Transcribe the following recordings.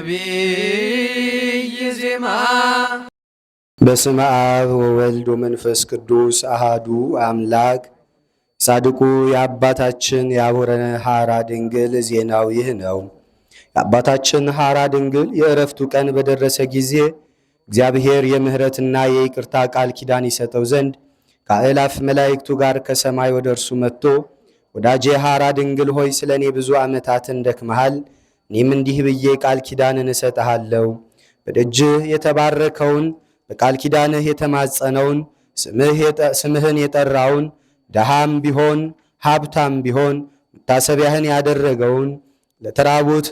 ነቢይ ዜማ። በስመ አብ ወወልድ ወመንፈስ ቅዱስ አሃዱ አምላክ። ጻድቁ የአባታችን የአቡነ ሐራ ድንግል ዜናው ይህ ነው። የአባታችን ሐራ ድንግል የእረፍቱ ቀን በደረሰ ጊዜ እግዚአብሔር የምሕረትና የይቅርታ ቃል ኪዳን ይሰጠው ዘንድ ከአእላፍ መላእክቱ ጋር ከሰማይ ወደ እርሱ መጥቶ ወዳጄ ሐራ ድንግል ሆይ ስለ እኔ ብዙ ዓመታትን ደክመሃል፣ እኔም እንዲህ ብዬ ቃል ኪዳንን እሰጥሃለሁ። በደጅህ የተባረከውን በቃል ኪዳንህ የተማጸነውን ስምህን የጠራውን ደሃም ቢሆን ሀብታም ቢሆን መታሰቢያህን ያደረገውን ለተራቡት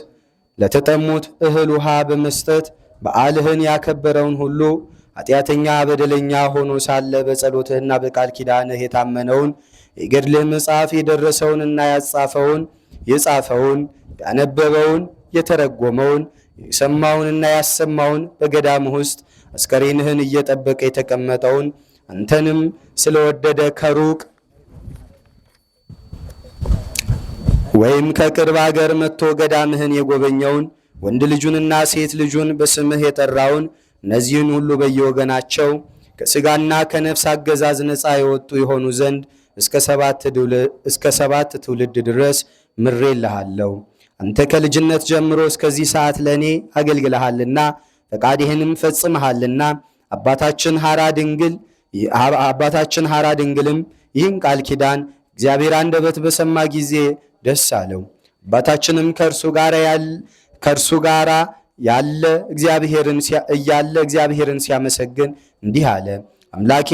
ለተጠሙት እህል ውሃ በመስጠት በዓልህን ያከበረውን ሁሉ ኃጢአተኛ በደለኛ ሆኖ ሳለ በጸሎትህና በቃል ኪዳንህ የታመነውን የገድልህ መጽሐፍ የደረሰውንና ያጻፈውን የጻፈውን ያነበበውን የተረጎመውን የሰማውንና ያሰማውን በገዳም ውስጥ አስከሬንህን እየጠበቀ የተቀመጠውን አንተንም ስለወደደ ከሩቅ ወይም ከቅርብ አገር መጥቶ ገዳምህን የጎበኘውን ወንድ ልጁንና ሴት ልጁን በስምህ የጠራውን እነዚህን ሁሉ በየወገናቸው ከሥጋና ከነፍስ አገዛዝ ነፃ የወጡ የሆኑ ዘንድ እስከ ሰባት ትውልድ ድረስ ምሬልሃለሁ። አንተ ከልጅነት ጀምሮ እስከዚህ ሰዓት ለእኔ አገልግለሃልና ፈቃድህንም ፈጽመሃልና አባታችን ሐራ ድንግልም ይህን ቃል ኪዳን እግዚአብሔር አንደበት በሰማ ጊዜ ደስ አለው። አባታችንም ከእርሱ ጋር ያለ እግዚአብሔርን ሲያመሰግን እንዲህ አለ። አምላኬ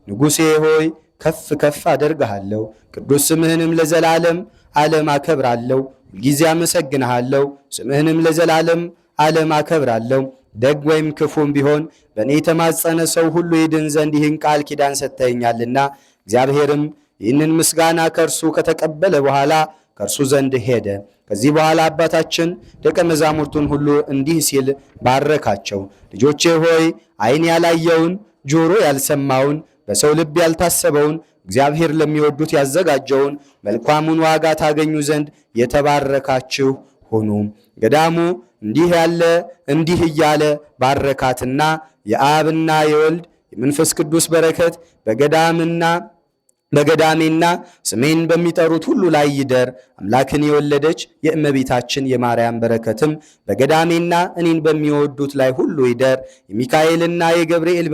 ንጉሴ ሆይ ከፍ ከፍ አደርግሃለሁ፣ ቅዱስ ስምህንም ለዘላለም ዓለም አከብራለሁ። ሁልጊዜ አመሰግንሃለሁ፣ ስምህንም ለዘላለም ዓለም አከብራለሁ። ደግ ወይም ክፉም ቢሆን በእኔ የተማጸነ ሰው ሁሉ ይድን ዘንድ ይህን ቃል ኪዳን ሰጥተኸኛልና። እግዚአብሔርም ይህንን ምስጋና ከእርሱ ከተቀበለ በኋላ ከእርሱ ዘንድ ሄደ። ከዚህ በኋላ አባታችን ደቀ መዛሙርቱን ሁሉ እንዲህ ሲል ባረካቸው። ልጆቼ ሆይ ዓይን ያላየውን ጆሮ ያልሰማውን በሰው ልብ ያልታሰበውን እግዚአብሔር ለሚወዱት ያዘጋጀውን መልካሙን ዋጋ ታገኙ ዘንድ የተባረካችሁ ሁኑ። ገዳሙ እንዲህ እያለ ባረካትና የአብና የወልድ የመንፈስ ቅዱስ በረከት በገዳሜና ስሜን በሚጠሩት ሁሉ ላይ ይደር። አምላክን የወለደች የእመቤታችን የማርያም በረከትም በገዳሜና እኔን በሚወዱት ላይ ሁሉ ይደር። የሚካኤልና የገብርኤል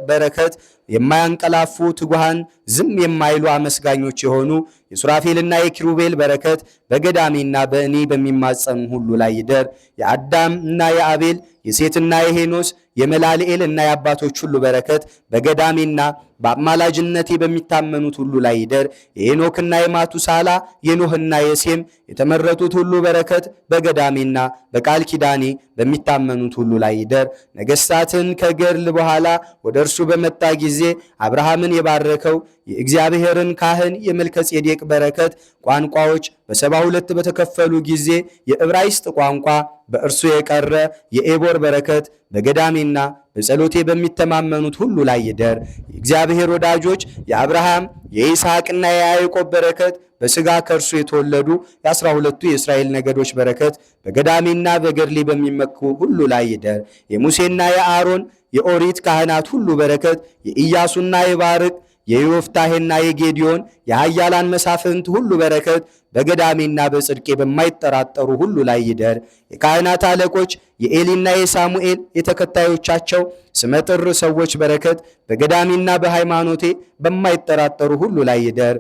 በረከት የማያንቀላፉ ትጉሃን ዝም የማይሉ አመስጋኞች የሆኑ የሱራፌልና የኪሩቤል በረከት በገዳሜና በእኔ በሚማጸኑ ሁሉ ላይ ይደር። የአዳምና የአቤል የሴትና የሄኖስ የመላልኤል እና የአባቶች ሁሉ በረከት በገዳሜና በአማላጅነቴ በሚታመኑት ሁሉ ላይ ይደር። የሄኖክና የማቱሳላ የኖህና የሴም የተመረጡት ሁሉ በረከት በገዳሜና በቃል ኪዳኔ በሚታመኑት ሁሉ ላይ ይደር። ነገሥታትን ከገድል በኋላ ወደ እርሱ በመጣ ጊዜ አብርሃምን የባረከው የእግዚአብሔርን ካህን የመልከጼዴቅ በረከት ቋንቋዎች በ72 በተከፈሉ ጊዜ የዕብራይስጥ ቋንቋ በእርሱ የቀረ የኤቦር በረከት በገዳሜና በጸሎቴ በሚተማመኑት ሁሉ ላይ ይደር። የእግዚአብሔር ወዳጆች የአብርሃም የይስሐቅና የያዕቆብ በረከት በሥጋ ከእርሱ የተወለዱ የ12ቱ የእስራኤል ነገዶች በረከት በገዳሜና በገድሌ በሚመኩ ሁሉ ላይ ይደር። የሙሴና የአሮን የኦሪት ካህናት ሁሉ በረከት የኢያሱና የባርቅ የዮፍታሔና የጌዲዮን የኃያላን መሳፍንት ሁሉ በረከት በገዳሜና በጽድቄ በማይጠራጠሩ ሁሉ ላይ ይደር። የካህናት አለቆች የኤሊና የሳሙኤል የተከታዮቻቸው ስመጥር ሰዎች በረከት በገዳሜና በሃይማኖቴ በማይጠራጠሩ ሁሉ ላይ ይደር።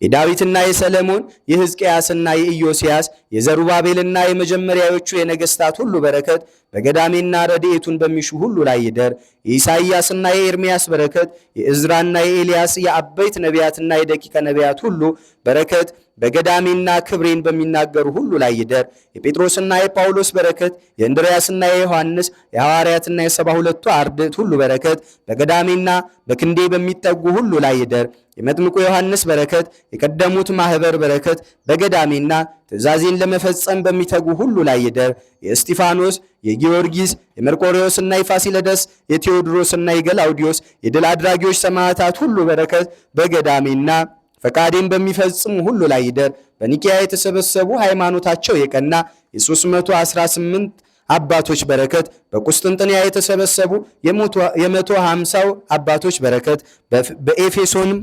የዳዊትና የሰለሞን የሕዝቅያስና የኢዮስያስ የዘሩባቤልና የመጀመሪያዎቹ የነገሥታት ሁሉ በረከት በገዳሜና ረድኤቱን በሚሹ ሁሉ ላይ ይደር። የኢሳይያስና የኤርምያስ በረከት የዕዝራና የኤልያስ የአበይት ነቢያትና የደቂቀ ነቢያት ሁሉ በረከት በገዳሜና ክብሬን በሚናገሩ ሁሉ ላይ ይደር። የጴጥሮስና የጳውሎስ በረከት የእንድርያስና የዮሐንስ የሐዋርያትና የ72ቱ አርድእት ሁሉ በረከት በገዳሜና በክንዴ በሚጠጉ ሁሉ ላይ ይደር። የመጥምቁ ዮሐንስ በረከት የቀደሙት ማኅበር በረከት በገዳሜና ትእዛዜን ለመፈጸም በሚተጉ ሁሉ ላይ ይደር። የእስጢፋኖስ የጊዮርጊስ የመርቆሬዎስና የፋሲለደስ የቴዎድሮስና የገላውዲዮስ የድል አድራጊዎች ሰማዕታት ሁሉ በረከት በገዳሜና ፈቃዴን በሚፈጽሙ ሁሉ ላይ ይደር። በኒቅያ የተሰበሰቡ ሃይማኖታቸው የቀና የ318 አባቶች በረከት በቁስጥንጥንያ የተሰበሰቡ የ150 አባቶች በረከት በኤፌሶንም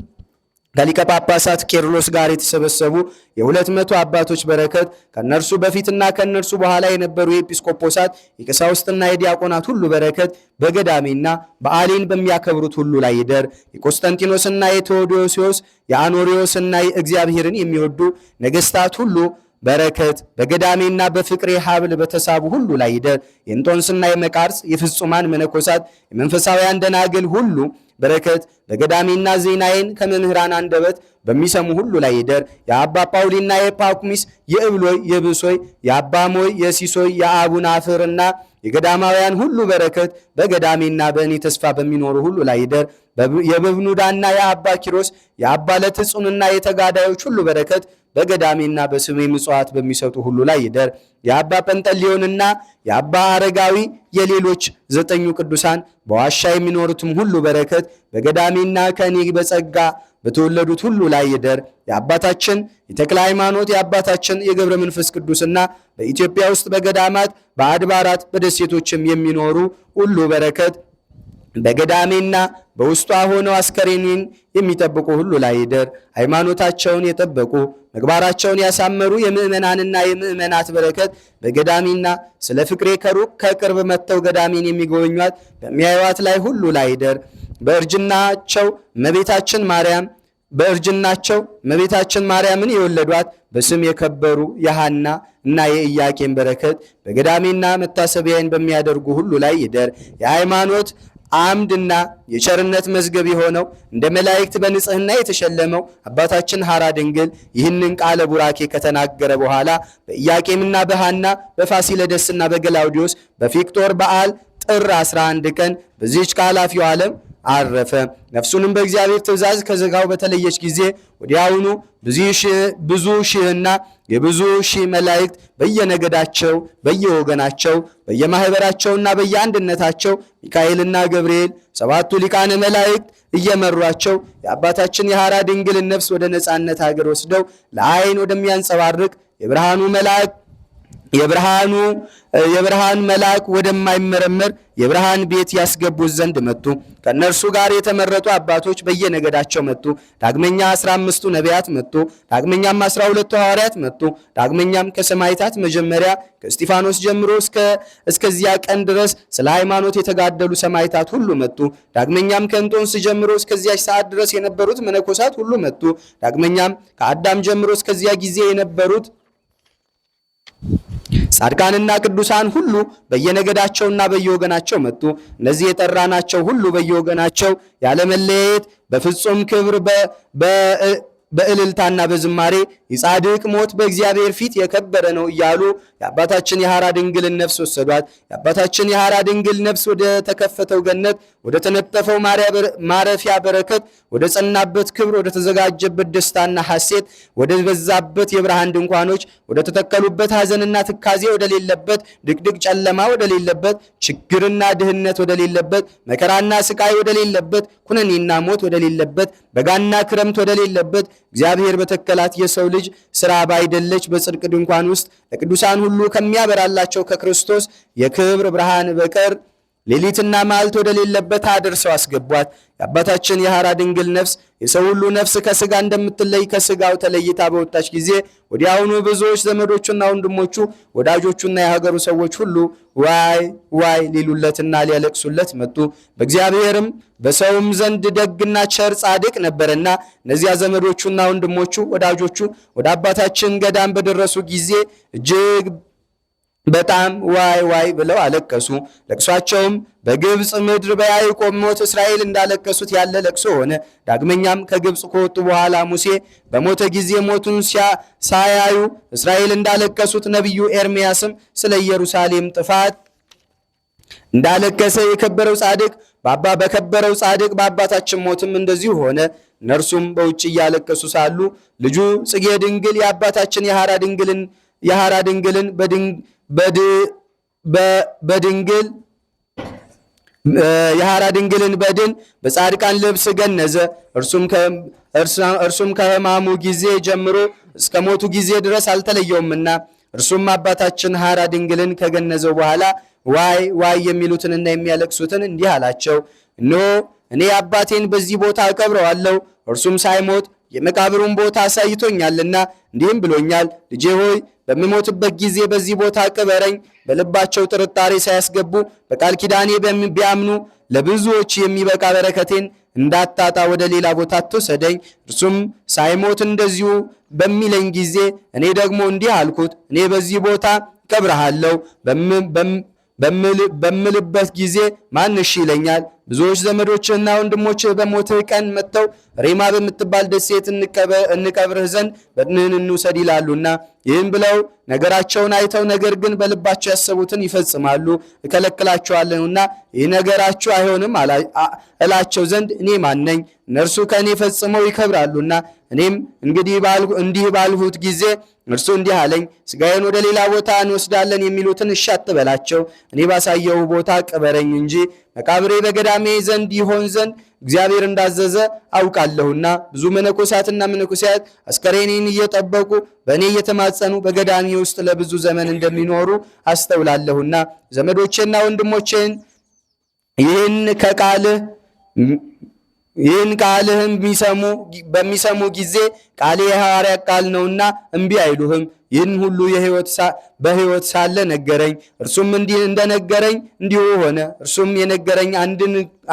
ከሊቀ ጳጳሳት ቄርሎስ ጋር የተሰበሰቡ የ200 አባቶች በረከት ከነርሱ በፊትና ከነርሱ በኋላ የነበሩ የኤጲስቆጶሳት የቀሳውስትና የዲያቆናት ሁሉ በረከት በገዳሜና በዓሌን በሚያከብሩት ሁሉ ላይ ይደር። የቆስጠንጢኖስና የቴዎዶሲዮስ የአኖሪዎስና እግዚአብሔርን የሚወዱ ነገሥታት ሁሉ በረከት በገዳሜና በፍቅሬ ሀብል በተሳቡ ሁሉ ላይ ይደር። የእንጦንስና የመቃርስ የፍጹማን መነኮሳት የመንፈሳውያን ደናግል ሁሉ በረከት በገዳሜና ዜናዬን ከመምህራን አንደበት በሚሰሙ ሁሉ ላይ ይደር። የአባ ጳውሊና የጳኩሚስ የእብሎይ የብሶይ የአባ ሞይ የሲሶይ የአቡናፍርና የገዳማውያን ሁሉ በረከት በገዳሜና በእኔ ተስፋ በሚኖሩ ሁሉ ላይ ይደር። የበብኑዳና የአባ ኪሮስ የአባ ለትጹንና የተጋዳዮች ሁሉ በረከት በገዳሜና በስሜ ምጽዋት በሚሰጡ ሁሉ ላይ ይደር። የአባ ጰንጠሌዎንና የአባ አረጋዊ የሌሎች 9 ቅዱሳን በዋሻ የሚኖሩትም ሁሉ በረከት በገዳሜና ከእኔ በጸጋ በተወለዱት ሁሉ ላይ ይደር። የአባታችን የተክለ ሃይማኖት የአባታችን የገብረ መንፈስ ቅዱስና በኢትዮጵያ ውስጥ በገዳማት በአድባራት በደሴቶችም የሚኖሩ ሁሉ በረከት በገዳሜና በውስጧ ሆነው አስከሬኔን የሚጠብቁ ሁሉ ላይ ይደር። ሃይማኖታቸውን የጠበቁ ምግባራቸውን ያሳመሩ የምእመናንና የምእመናት በረከት በገዳሜና ስለ ፍቅሬ ከሩቅ ከቅርብ መጥተው ገዳሜን የሚጎበኟት በሚያዩዋት ላይ ሁሉ ላይ ይደር። በእርጅናቸው እመቤታችን ማርያምን የወለዷት በስም የከበሩ የሐና እና የኢያቄም በረከት በገዳሜና መታሰቢያን በሚያደርጉ ሁሉ ላይ ይደር። የሃይማኖት አምድና የቸርነት መዝገብ የሆነው እንደ መላእክት በንጽህና የተሸለመው አባታችን ሐራ ድንግል ይህንን ቃለ ቡራኬ ከተናገረ በኋላ በኢያቄምና በሐና በፋሲለደስና በገላውዲዮስ በፊቅጦር በዓል ጥር 11 ቀን በዚህች ከኃላፊው ዓለም አረፈ። ነፍሱንም በእግዚአብሔር ትእዛዝ ከሥጋው በተለየች ጊዜ ወዲያውኑ ብዙ ሺህና የብዙ ሺህ መላእክት በየነገዳቸው በየወገናቸው በየማህበራቸውና በየአንድነታቸው ሚካኤልና ገብርኤል 7ቱ ሊቃነ መላእክት እየመሯቸው የአባታችን የሐራ ድንግልን ነፍስ ወደ ነጻነት ሀገር ወስደው ለዓይን ወደሚያንጸባርቅ የብርሃን መልአክ ወደማይመረመር የብርሃን ቤት ያስገቡት ዘንድ መጡ። ከእነርሱ ጋር የተመረጡ አባቶች በየነገዳቸው መጡ። ዳግመኛ 15ቱ ነቢያት መጡ። ዳግመኛም 12ቱ ሐዋርያት መጡ። ዳግመኛም ከሰማዕታት መጀመሪያ ከእስጢፋኖስ ጀምሮ እስከዚያ ቀን ድረስ ስለ ሃይማኖት የተጋደሉ ሰማዕታት ሁሉ መጡ። ዳግመኛም ከእንጦንስ ጀምሮ እስከዚያች ሰዓት ድረስ የነበሩት መነኮሳት ሁሉ መጡ። ዳግመኛም ከአዳም ጀምሮ እስከዚያ ጊዜ የነበሩት ጻድቃንና ቅዱሳን ሁሉ በየነገዳቸውና በየወገናቸው መጡ። እነዚህ የጠራናቸው ሁሉ በየወገናቸው ያለመለየት በፍጹም ክብር በእልልታና በዝማሬ የጻድቅ ሞት በእግዚአብሔር ፊት የከበረ ነው እያሉ የአባታችን የሐራ ድንግልን ነፍስ ወሰዷት። የአባታችን የሐራ ድንግል ነፍስ ወደ ተከፈተው ገነት፣ ወደ ተነጠፈው ማረፊያ በረከት፣ ወደ ጸናበት ክብር፣ ወደ ተዘጋጀበት ደስታና ሐሴት፣ ወደ በዛበት የብርሃን ድንኳኖች፣ ወደ ተተከሉበት ሐዘንና ትካዜ ወደሌለበት፣ ድቅድቅ ጨለማ ወደሌለበት፣ ችግርና ድህነት ወደሌለበት፣ መከራና ስቃይ ወደሌለበት፣ ኩነኔና ሞት ወደሌለበት፣ በጋና ክረምት ወደሌለበት እግዚአብሔር በተከላት የሰው ልጅ ሥራ ባይደለች በጽድቅ ድንኳን ውስጥ ለቅዱሳን ሁሉ ከሚያበራላቸው ከክርስቶስ የክብር ብርሃን በቀር ሌሊትና መዓልት ወደሌለበት አድርሰው አስገቧት። የአባታችን የሐራ ድንግል ነፍስ የሰው ሁሉ ነፍስ ከሥጋ እንደምትለይ ከሥጋው ተለይታ በወጣች ጊዜ ወዲያውኑ ብዙዎች ዘመዶቹና ወንድሞቹ ወዳጆቹና የሀገሩ ሰዎች ሁሉ ዋይ ዋይ ሊሉለትና ሊያለቅሱለት መጡ። በእግዚአብሔርም በሰውም ዘንድ ደግና ቸር ጻድቅ ነበርና እነዚያ ዘመዶቹና ወንድሞቹ ወዳጆቹ ወደ አባታችን ገዳም በደረሱ ጊዜ እጅግ በጣም ዋይ ዋይ ብለው አለቀሱ። ለቅሷቸውም በግብፅ ምድር በያዕቆብ ሞት እስራኤል እንዳለቀሱት ያለ ለቅሶ ሆነ። ዳግመኛም ከግብፅ ከወጡ በኋላ ሙሴ በሞተ ጊዜ ሞቱን ሳያዩ እስራኤል እንዳለቀሱት ነቢዩ ኤርምያስም ስለ ኢየሩሳሌም ጥፋት እንዳለቀሰ የከበረው ጻድቅ በአባታችን ሞትም እንደዚሁ ሆነ። እነርሱም በውጭ እያለቀሱ ሳሉ ልጁ ጽጌ ድንግል የአባታችን የሐራ ድንግልን የሐራ ድንግልን በድን በጻድቃን ልብስ ገነዘ። እርሱም ከሕማሙ ጊዜ ጀምሮ እስከ ሞቱ ጊዜ ድረስ አልተለየውምና እርሱም አባታችን ሐራ ድንግልን ከገነዘው በኋላ ዋይ ዋይ የሚሉትንና የሚያለቅሱትን እንዲህ አላቸው። እነሆ እኔ አባቴን በዚህ ቦታ እቀብረዋለሁ፣ እርሱም ሳይሞት የመቃብሩን ቦታ አሳይቶኛልና እንዲህም ብሎኛል፣ ልጄ ሆይ በምሞትበት ጊዜ በዚህ ቦታ ቅበረኝ። በልባቸው ጥርጣሬ ሳያስገቡ በቃል ኪዳኔ ቢያምኑ ለብዙዎች የሚበቃ በረከቴን እንዳታጣ ወደ ሌላ ቦታ አትውሰደኝ። እርሱም ሳይሞት እንደዚሁ በሚለኝ ጊዜ እኔ ደግሞ እንዲህ አልኩት፣ እኔ በዚህ ቦታ እቀብርሃለሁ በምልበት ጊዜ ማን እሺ ይለኛል? ብዙዎች ዘመዶችህና ወንድሞችህ በሞትህ ቀን መጥተው ሬማ በምትባል ደሴት እንቀብርህ ዘንድ በድንህን እንውሰድ ይላሉና ይህም ብለው ነገራቸውን አይተው ነገር ግን በልባቸው ያሰቡትን ይፈጽማሉ እከለክላቸዋለሁና ይህ ነገራችሁ አይሆንም እላቸው ዘንድ እኔ ማን ነኝ? እነርሱ ከእኔ ፈጽመው ይከብራሉና እኔም እንዲህ ባልሁት ጊዜ እርሱ እንዲህ አለኝ፣ ሥጋዬን ወደ ሌላ ቦታ እንወስዳለን የሚሉትን እሺ አትበላቸው፣ እኔ ባሳየው ቦታ ቅበረኝ እንጂ መቃብሬ በገዳሜ ዘንድ ይሆን ዘንድ እግዚአብሔር እንዳዘዘ አውቃለሁና። ብዙ መነኮሳትና መነኮሳት አስከሬኔን እየጠበቁ በእኔ እየተማጸኑ በገዳሜ ውስጥ ለብዙ ዘመን እንደሚኖሩ አስተውላለሁና ዘመዶቼና ወንድሞቼን ይህን ቃልህም በሚሰሙ ጊዜ ቃሌ የሐዋርያ ቃል ነውና እምቢ አይሉህም። ይህን ሁሉ በሕይወት ሳለ ነገረኝ። እርሱም እንዲህ እንደነገረኝ እንዲሁ ሆነ። እርሱም የነገረኝ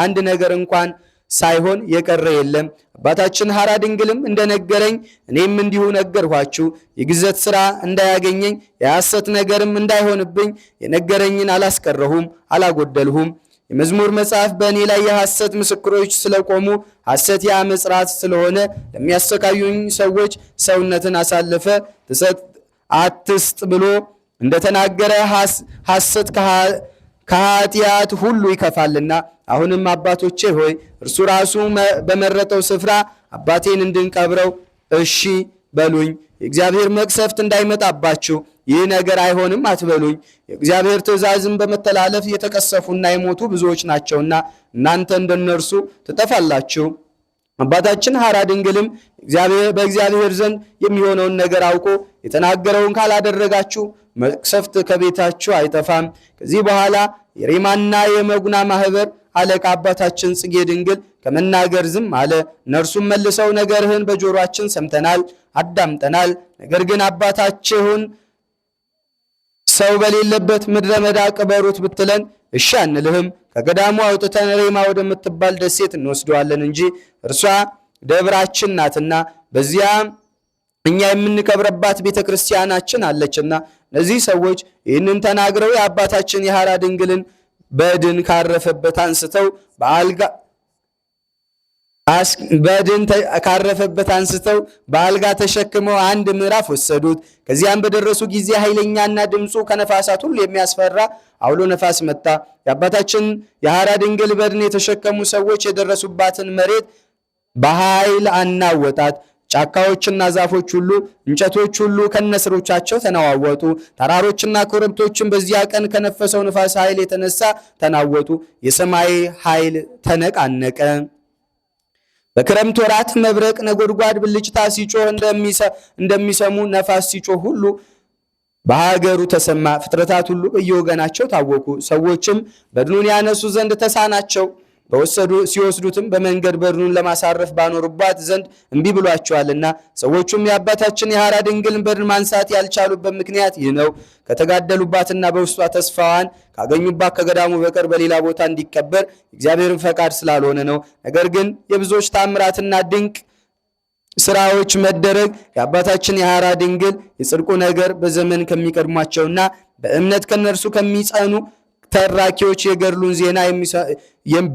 አንድ ነገር እንኳን ሳይሆን የቀረ የለም። አባታችን ሐራ ድንግልም እንደነገረኝ እኔም እንዲሁ ነገርኋችሁ። የግዘት ሥራ እንዳያገኘኝ የሐሰት ነገርም እንዳይሆንብኝ የነገረኝን አላስቀረሁም አላጎደልሁም። የመዝሙር መጽሐፍ በእኔ ላይ የሐሰት ምስክሮች ስለቆሙ ሐሰት የዓመፅ ራስ ስለሆነ ለሚያሰቃዩኝ ሰዎች ሰውነትን አሳልፈ አትስጥ ብሎ እንደተናገረ ሐሰት ከኃጢአት ሁሉ ይከፋልና። አሁንም አባቶቼ ሆይ እርሱ ራሱ በመረጠው ስፍራ አባቴን እንድንቀብረው እሺ በሉኝ። የእግዚአብሔር መቅሰፍት እንዳይመጣባችሁ ይህ ነገር አይሆንም አትበሉኝ። የእግዚአብሔር ትእዛዝን በመተላለፍ የተቀሰፉና የሞቱ ብዙዎች ናቸውና እናንተ እንደነርሱ ትጠፋላችሁ። አባታችን ሐራ ድንግልም በእግዚአብሔር ዘንድ የሚሆነውን ነገር አውቆ የተናገረውን ካላደረጋችሁ መቅሰፍት ከቤታችሁ አይጠፋም። ከዚህ በኋላ የሬማና የመጉና ማህበር አለቃ አባታችን ጽጌ ድንግል ከመናገር ዝም አለ። እነርሱም መልሰው ነገርህን በጆሮአችን ሰምተናል፣ አዳምጠናል። ነገር ግን አባታችሁን ሰው በሌለበት ምድረ በዳ ቅበሩት ብትለን እሺ አንልህም። ከገዳሙ አውጥተን ሬማ ወደምትባል ደሴት እንወስደዋለን እንጂ እርሷ ደብራችን ናትና በዚያ እኛ የምንከብረባት ቤተ ክርስቲያናችን አለችና። እነዚህ ሰዎች ይህንን ተናግረው የአባታችን የሐራ ድንግልን በድን ካረፈበት አንስተው በአልጋ ተሸክመው አንድ ምዕራፍ ወሰዱት። ከዚያም በደረሱ ጊዜ ኃይለኛና ድምፁ ከነፋሳት ሁሉ የሚያስፈራ አውሎ ነፋስ መጣ። የአባታችን የሐራ ድንግል በድን የተሸከሙ ሰዎች የደረሱባትን መሬት በኃይል አናወጣት። ጫካዎችና ዛፎች ሁሉ እንጨቶች ሁሉ ከነስሮቻቸው ተነዋወጡ። ተራሮችና ኮረብቶችም በዚያ ቀን ከነፈሰው ነፋስ ኃይል የተነሳ ተናወጡ። የሰማይ ኃይል ተነቃነቀ። በክረምት ወራት መብረቅ፣ ነጎድጓድ፣ ብልጭታ ሲጮህ እንደሚሰሙ ነፋስ ሲጮህ ሁሉ በሀገሩ ተሰማ። ፍጥረታት ሁሉ በየወገናቸው ታወኩ። ሰዎችም በድኑን ያነሱ ዘንድ ተሳናቸው። ሲወስዱትም በመንገድ በድኑን ለማሳረፍ ባኖሩባት ዘንድ እምቢ ብሏቸዋልና። ሰዎቹም የአባታችን የሐራ ድንግልን በድን ማንሳት ያልቻሉበት ምክንያት ይህ ነው። ከተጋደሉባትና በውስጧ ተስፋዋን ካገኙባት ከገዳሙ በቀር በሌላ ቦታ እንዲቀበር እግዚአብሔርን ፈቃድ ስላልሆነ ነው። ነገር ግን የብዙዎች ታምራትና ድንቅ ስራዎች መደረግ የአባታችን የሐራ ድንግል የጽድቁ ነገር በዘመን ከሚቀድሟቸውና በእምነት ከነርሱ ከሚጸኑ ተራኪዎች የገድሉን ዜና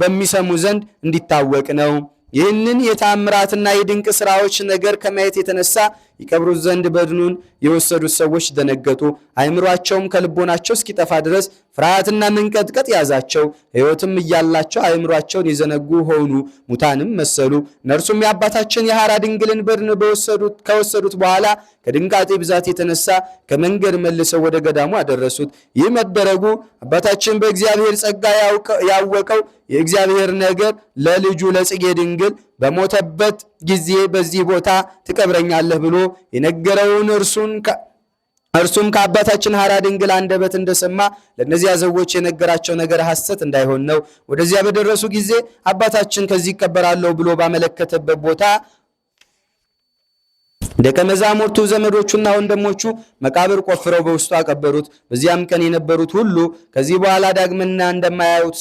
በሚሰሙ ዘንድ እንዲታወቅ ነው። ይህንን የታምራትና የድንቅ ስራዎች ነገር ከማየት የተነሳ ይቀብሩት ዘንድ በድኑን የወሰዱት ሰዎች ደነገጡ። አእምሯቸውም ከልቦናቸው እስኪጠፋ ድረስ ፍርሃትና መንቀጥቀጥ ያዛቸው። ሕይወትም እያላቸው አእምሯቸውን የዘነጉ ሆኑ፣ ሙታንም መሰሉ። እነርሱም የአባታችን የሐራ ድንግልን በድን ከወሰዱት በኋላ ከድንጋጤ ብዛት የተነሳ ከመንገድ መልሰው ወደ ገዳሙ አደረሱት። ይህ መደረጉ አባታችን በእግዚአብሔር ጸጋ ያወቀው የእግዚአብሔር ነገር ለልጁ ለጽጌ ድንግል በሞተበት ጊዜ በዚህ ቦታ ትቀብረኛለህ ብሎ የነገረውን እርሱን እርሱም ከአባታችን ሐራ ድንግል አንደበት እንደሰማ ለእነዚያ ሰዎች የነገራቸው ነገር ሐሰት እንዳይሆን ነው። ወደዚያ በደረሱ ጊዜ አባታችን ከዚህ ይቀበራለሁ ብሎ ባመለከተበት ቦታ ደቀ መዛሙርቱ ዘመዶቹና ወንድሞቹ መቃብር ቆፍረው በውስጡ አቀበሩት። በዚያም ቀን የነበሩት ሁሉ ከዚህ በኋላ ዳግመኛ እንደማያዩት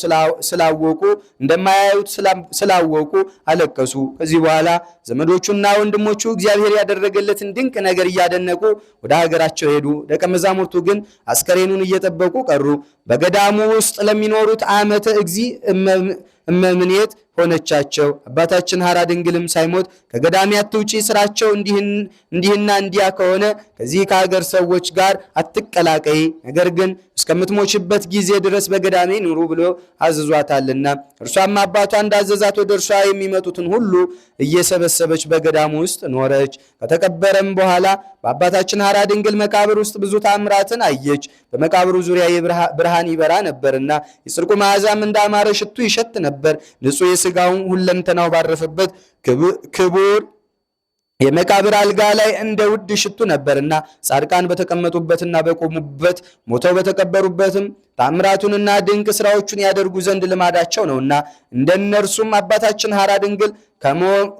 ስላወቁ አለቀሱ። ከዚህ በኋላ ዘመዶቹና ወንድሞቹ እግዚአብሔር ያደረገለትን ድንቅ ነገር እያደነቁ ወደ ሀገራቸው ሄዱ። ደቀ መዛሙርቱ ግን አስከሬኑን እየጠበቁ ቀሩ። በገዳሙ ውስጥ ለሚኖሩት ዓመተ እግዚእ እመምኔት ሆነቻቸው። አባታችን ሐራ ድንግልም ሳይሞት ከገዳም አትውጪ፣ ስራቸው እንዲህና እንዲያ ከሆነ ከዚህ ከሀገር ሰዎች ጋር አትቀላቀይ፣ ነገር ግን እስከምትሞችበት ጊዜ ድረስ በገዳሜ ኑሩ ብሎ አዘዟታልና እርሷም አባቷ እንዳዘዛት ወደ እርሷ የሚመጡትን ሁሉ እየሰበሰበች በገዳሙ ውስጥ ኖረች። ከተቀበረም በኋላ በአባታችን ሐራ ድንግል መቃብር ውስጥ ብዙ ታምራትን አየች። በመቃብሩ ዙሪያ ብርሃን ይበራ ነበርና የጽድቁ መዓዛም እንዳማረ ሽቱ ይሸት ነበር። ንጹሕ የሥጋውን ሁለንተናው ባረፈበት ክቡር የመቃብር አልጋ ላይ እንደ ውድ ሽቱ ነበርና ጻድቃን በተቀመጡበትና በቆሙበት ሞተው በተቀበሩበትም ታምራቱንና ድንቅ ስራዎቹን ያደርጉ ዘንድ ልማዳቸው ነውና እንደነርሱም አባታችን ሐራ ድንግል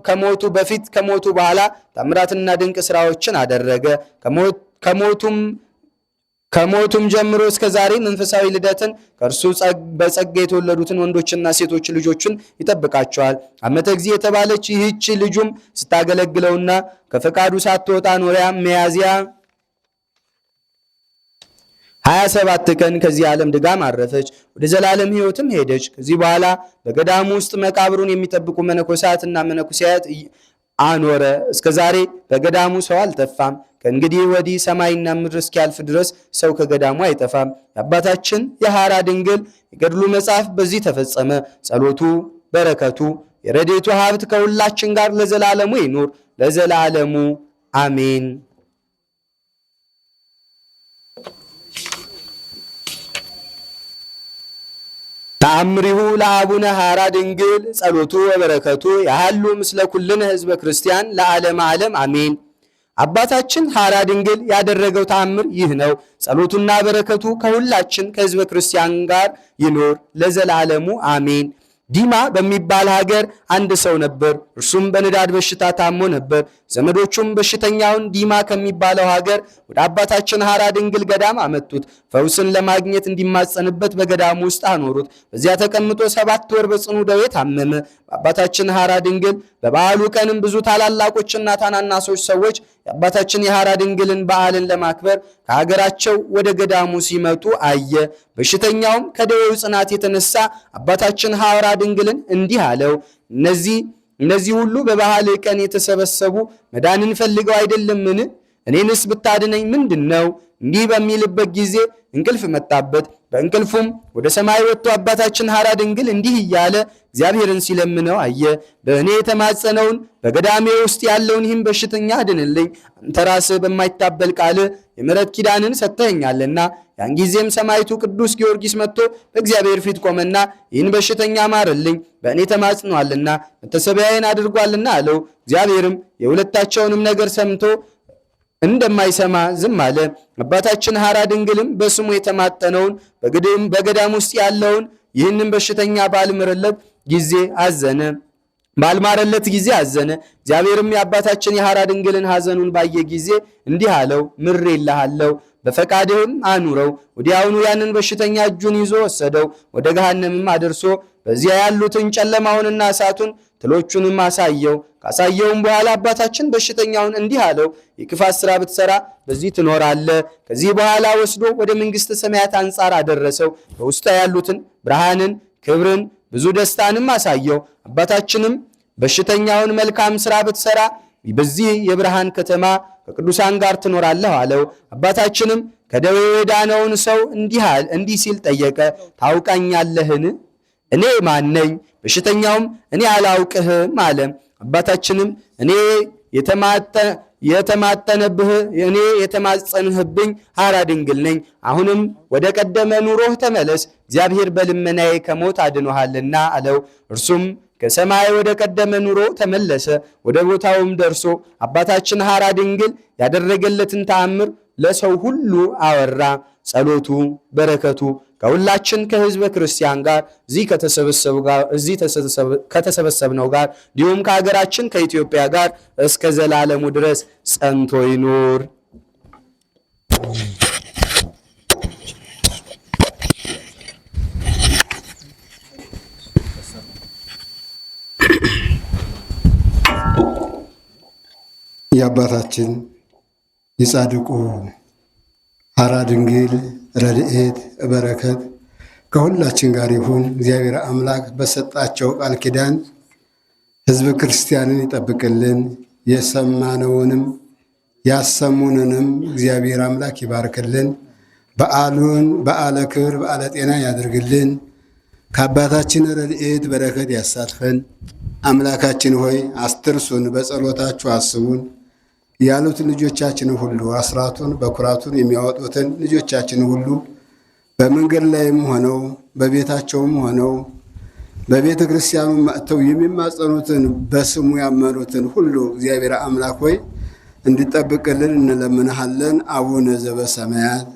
ከሞቱ በፊት ከሞቱ በኋላ ታምራትና ድንቅ ስራዎችን አደረገ። ከሞቱም ጀምሮ እስከ ዛሬ መንፈሳዊ ልደትን ከእርሱ በጸጋ የተወለዱትን ወንዶችና ሴቶች ልጆችን ይጠብቃቸዋል። ዓመተ እግዚእ የተባለች ይህች ልጁም ስታገለግለውና ከፈቃዱ ሳትወጣ ኖሪያ ሚያዝያ 27 ቀን ከዚህ ዓለም ድጋም አረፈች፣ ወደ ዘላለም ሕይወትም ሄደች። ከዚህ በኋላ በገዳሙ ውስጥ መቃብሩን የሚጠብቁ መነኮሳትና መነኮሳያት አኖረ። እስከ ዛሬ በገዳሙ ሰው አልጠፋም። ከእንግዲህ ወዲህ ሰማይና ምድር እስኪያልፍ ድረስ ሰው ከገዳሙ አይጠፋም። የአባታችን የሐራ ድንግል የገድሉ መጽሐፍ በዚህ ተፈጸመ። ጸሎቱ፣ በረከቱ፣ የረድኤቱ ሀብት ከሁላችን ጋር ለዘላለሙ ይኑር፣ ለዘላለሙ አሜን። ተአምሪሁ ለአቡነ ሐራ ድንግል ጸሎቱ ወበረከቱ ያሃሉ ምስለ ኩልነ ህዝበ ክርስቲያን ለዓለመ ዓለም አሜን። አባታችን ሐራ ድንግል ያደረገው ተአምር ይህ ነው። ጸሎቱና በረከቱ ከሁላችን ከህዝበ ክርስቲያን ጋር ይኖር ለዘላለሙ አሜን። ዲማ በሚባል ሀገር አንድ ሰው ነበር። እርሱም በንዳድ በሽታ ታሞ ነበር። ዘመዶቹም በሽተኛውን ዲማ ከሚባለው ሀገር ወደ አባታችን ሐራ ድንግል ገዳም አመጡት። ፈውስን ለማግኘት እንዲማጸንበት በገዳሙ ውስጥ አኖሩት። በዚያ ተቀምጦ 7 ወር በጽኑ ደዌ ታመመ። በአባታችን ሐራ ድንግል በበዓሉ ቀንም ብዙ ታላላቆችና ታናናሶች ሰዎች የአባታችን የሐራ ድንግልን በዓልን ለማክበር ከሀገራቸው ወደ ገዳሙ ሲመጡ አየ። በሽተኛውም ከደዌው ጽናት የተነሳ አባታችን ሐራ ድንግልን እንዲህ አለው፣ እነዚህ ሁሉ በበዓል ቀን የተሰበሰቡ መዳንን ፈልገው አይደለምን? እኔንስ ብታድነኝ ምንድን ነው? እንዲህ በሚልበት ጊዜ እንቅልፍ መጣበት። በእንቅልፉም ወደ ሰማይ ወጥቶ አባታችን ሐራ ድንግል እንዲህ እያለ እግዚአብሔርን ሲለምነው አየ። በእኔ የተማጸነውን በገዳሜ ውስጥ ያለውን ይህን በሽተኛ አድንልኝ፣ አንተ ራስህ በማይታበል ቃልህ የምሕረት ኪዳንን ሰጥተኸኛልና። ያን ጊዜም ሰማዕቱ ቅዱስ ጊዮርጊስ መጥቶ በእግዚአብሔር ፊት ቆመና ይህን በሽተኛ ማርልኝ፣ በእኔ ተማጽኗልና መታሰቢያዬን አድርጓልና አለው። እግዚአብሔርም የሁለታቸውንም ነገር ሰምቶ እንደማይሰማ ዝም አለ። አባታችን ሐራ ድንግልም በስሙ የተማጠነውን በገዳም ውስጥ ያለውን ይህንን በሽተኛ ባልማረለት ጊዜ አዘነ። እግዚአብሔርም የአባታችን የሐራ ድንግልን ሐዘኑን ባየ ጊዜ እንዲህ አለው፣ ምሬልሃለሁ፣ በፈቃድህም አኑረው። ወዲያውኑ ያንን በሽተኛ እጁን ይዞ ወሰደው፣ ወደ ገሃነምም አድርሶ በዚያ ያሉትን ጨለማውንና እሳቱን ትሎቹንም አሳየው። ካሳየውም በኋላ አባታችን በሽተኛውን እንዲህ አለው፣ የክፋት ሥራ ብትሰራ በዚህ ትኖራለህ። ከዚህ በኋላ ወስዶ ወደ መንግሥተ ሰማያት አንጻር አደረሰው። በውስጧ ያሉትን ብርሃንን፣ ክብርን፣ ብዙ ደስታንም አሳየው። አባታችንም በሽተኛውን መልካም ሥራ ብትሰራ በዚህ የብርሃን ከተማ ከቅዱሳን ጋር ትኖራለህ አለው። አባታችንም ከደዌው የዳነውን ሰው እንዲህ ሲል ጠየቀ፣ ታውቃኛለህን? እኔ ማን ነኝ? በሽተኛውም እኔ አላውቅህም አለ። አባታችንም እኔ የተማጸንህብኝ ሐራ ድንግል ነኝ። አሁንም ወደ ቀደመ ኑሮህ ተመለስ፣ እግዚአብሔር በልመናዬ ከሞት አድኖሃልና አለው። እርሱም ከሰማይ ወደ ቀደመ ኑሮ ተመለሰ። ወደ ቦታውም ደርሶ አባታችን ሐራ ድንግል ያደረገለትን ተአምር ለሰው ሁሉ አወራ። ጸሎቱ በረከቱ ከሁላችን ከሕዝበ ክርስቲያን ጋር እዚህ ከተሰበሰብነው ጋር እንዲሁም ከሀገራችን ከኢትዮጵያ ጋር እስከ ዘላለሙ ድረስ ጸንቶ ይኑር። የአባታችን የጻድቁ ሐራ ድንግል ረድኤት በረከት ከሁላችን ጋር ይሁን። እግዚአብሔር አምላክ በሰጣቸው ቃል ኪዳን ሕዝበ ክርስቲያንን ይጠብቅልን። የሰማነውንም ያሰሙንንም እግዚአብሔር አምላክ ይባርክልን። በዓሉን በዓለ ክብር በዓለ ጤና ያድርግልን። ከአባታችን ረድኤት በረከት ያሳትፈን። አምላካችን ሆይ አስትርሱን፣ በጸሎታችሁ አስቡን ያሉትን ልጆቻችን ሁሉ አስራቱን በኩራቱን የሚያወጡትን ልጆቻችን ሁሉ በመንገድ ላይም ሆነው በቤታቸውም ሆነው በቤተ ክርስቲያኑ መጥተው የሚማጸኑትን በስሙ ያመኑትን ሁሉ እግዚአብሔር አምላክ ሆይ እንዲጠብቅልን እንለምንሃለን። አቡነ ዘበሰማያት